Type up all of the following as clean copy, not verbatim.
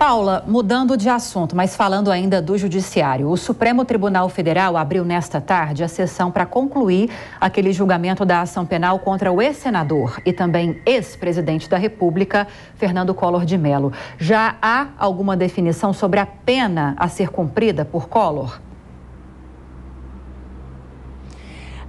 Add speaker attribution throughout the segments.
Speaker 1: Paula, mudando de assunto, mas falando ainda do Judiciário, o Supremo Tribunal Federal abriu nesta tarde a sessão para concluir aquele julgamento da ação penal contra o ex-senador e também ex-presidente da República, Fernando Collor de Mello. Já há alguma definição sobre a pena a ser cumprida por Collor?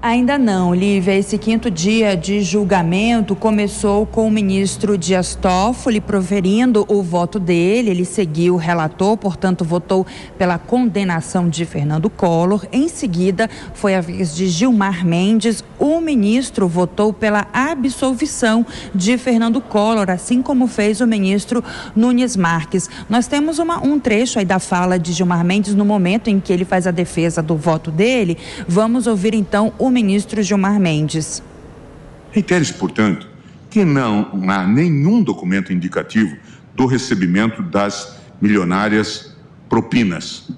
Speaker 2: Ainda não, Lívia. Esse quinto dia de julgamento começou com o ministro Dias Toffoli proferindo o voto dele. Ele seguiu o relator, portanto, votou pela condenação de Fernando Collor. Em seguida, foi a vez de Gilmar Mendes. O ministro votou pela absolvição de Fernando Collor, assim como fez o ministro Nunes Marques. Nós temos um trecho aí da fala de Gilmar Mendes no momento em que ele faz a defesa do voto dele. Vamos ouvir, então, o ministro Gilmar Mendes.
Speaker 3: Reitero-se, portanto, que não há nenhum documento indicativo do recebimento das milionárias propinas,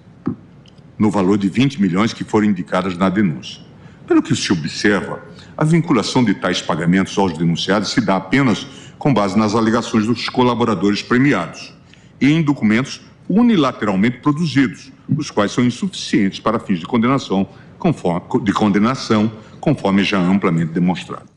Speaker 3: no valor de 20 milhões que foram indicadas na denúncia. Pelo que se observa, a vinculação de tais pagamentos aos denunciados se dá apenas com base nas alegações dos colaboradores premiados e em documentos unilateralmente produzidos, os quais são insuficientes para fins de condenação, conforme já amplamente demonstrado.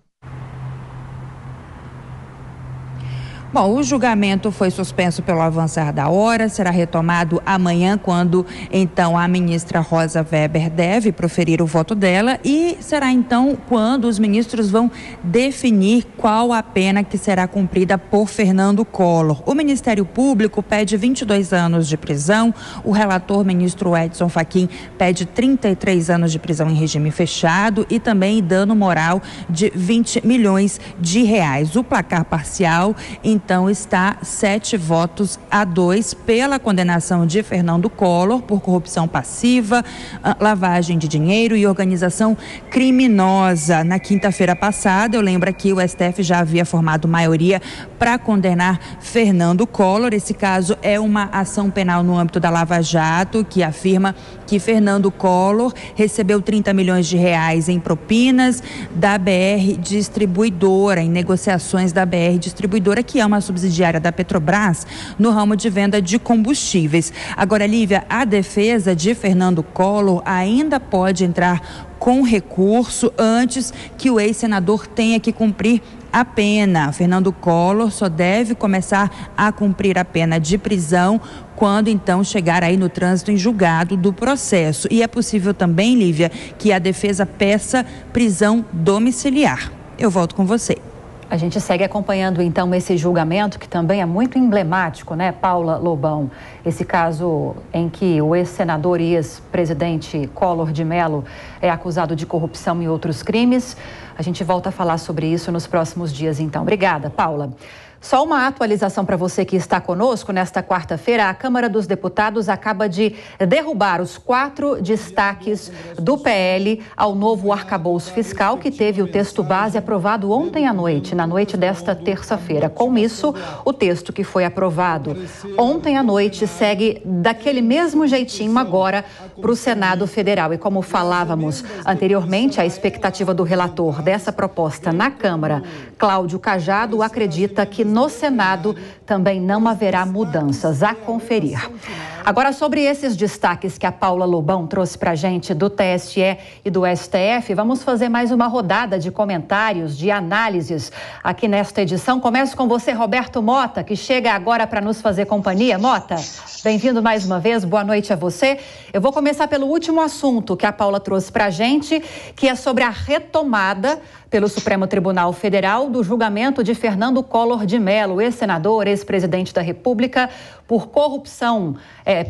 Speaker 2: Bom, o julgamento foi suspenso pelo avançar da hora, será retomado amanhã, quando então a ministra Rosa Weber deve proferir o voto dela, e será então quando os ministros vão definir qual a pena que será cumprida por Fernando Collor. O Ministério Público pede 22 anos de prisão, o relator, ministro Edson Fachin, pede 33 anos de prisão em regime fechado e também dano moral de 20 milhões de reais. O placar parcial, então, está 7-2 pela condenação de Fernando Collor por corrupção passiva, lavagem de dinheiro e organização criminosa. Na quinta-feira passada, eu lembro que o STF já havia formado maioria para condenar Fernando Collor. Esse caso é uma ação penal no âmbito da Lava Jato, que afirma que Fernando Collor recebeu 30 milhões de reais em propinas da BR Distribuidora, em negociações da BR Distribuidora, que é uma subsidiária da Petrobras no ramo de venda de combustíveis. Agora, Lívia, a defesa de Fernando Collor ainda pode entrar com recurso antes que o ex-senador tenha que cumprir a pena. Fernando Collor só deve começar a cumprir a pena de prisão quando então chegar aí no trânsito em julgado do processo. E é possível também, Lívia, que a defesa peça prisão domiciliar. Eu volto com você.
Speaker 1: A gente segue acompanhando, então, esse julgamento, que também é muito emblemático, né, Paula Lobão? Esse caso em que o ex-senador e ex-presidente Collor de Mello é acusado de corrupção e outros crimes. A gente volta a falar sobre isso nos próximos dias, então. Obrigada, Paula. Só uma atualização para você que está conosco. Nesta quarta-feira, a Câmara dos Deputados acaba de derrubar os 4 destaques do PL ao novo arcabouço fiscal, que teve o texto base aprovado ontem à noite, na noite desta terça-feira. Com isso, o texto que foi aprovado ontem à noite segue daquele mesmo jeitinho agora para o Senado Federal. E como falávamos anteriormente, a expectativa do relator dessa proposta na Câmara, Cláudio Cajado, acredita que no Senado também não haverá mudanças. A conferir. Agora, sobre esses destaques que a Paula Lobão trouxe para a gente do TSE e do STF, vamos fazer mais uma rodada de comentários, de análises aqui nesta edição. Começo com você, Roberto Mota, que chega agora para nos fazer companhia. Mota, bem-vindo mais uma vez, boa noite a você. Eu vou começar pelo último assunto que a Paula trouxe para a gente, que é sobre a retomada pelo Supremo Tribunal Federal do julgamento de Fernando Collor de Mello, ex-senador, ex-presidente da República, por corrupção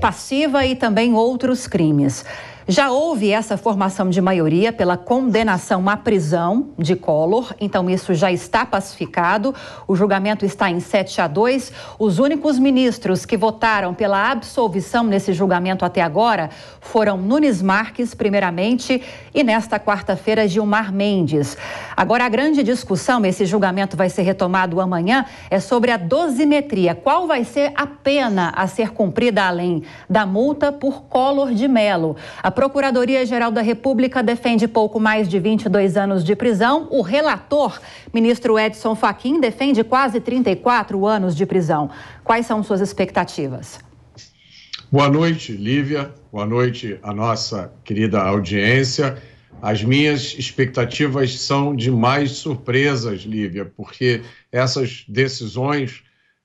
Speaker 1: passiva e também outros crimes. Já houve essa formação de maioria pela condenação à prisão de Collor, então isso já está pacificado. O julgamento está em 7-2. Os únicos ministros que votaram pela absolvição nesse julgamento até agora foram Nunes Marques, primeiramente, e nesta quarta-feira, Gilmar Mendes. Agora, a grande discussão, esse julgamento vai ser retomado amanhã, é sobre a dosimetria. Qual vai ser a pena a ser cumprida além da multa por Collor de Mello? A Procuradoria-Geral da República defende pouco mais de 22 anos de prisão. O relator, ministro Edson Fachin, defende quase 34 anos de prisão. Quais são suas expectativas?
Speaker 4: Boa noite, Lívia. Boa noite à nossa querida audiência. As minhas expectativas são de mais surpresas, Lívia, porque essas decisões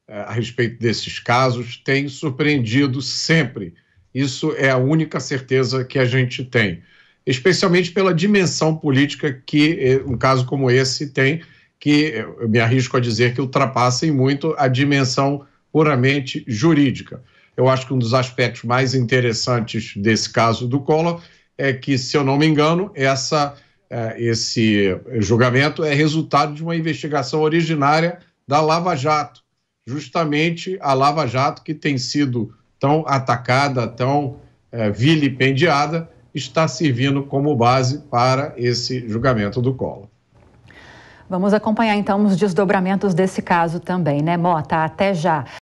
Speaker 4: a respeito desses casos têm surpreendido sempre. Isso é a única certeza que a gente tem, especialmente pela dimensão política que um caso como esse tem, que eu me arrisco a dizer que ultrapassem muito a dimensão puramente jurídica. Eu acho que um dos aspectos mais interessantes desse caso do Collor é que, se eu não me engano, esse julgamento é resultado de uma investigação originária da Lava Jato, justamente a Lava Jato que tem sido tão atacada, tão vilipendiada, está servindo como base para esse julgamento do Collor.
Speaker 1: Vamos acompanhar então os desdobramentos desse caso também, né, Mota? Até já.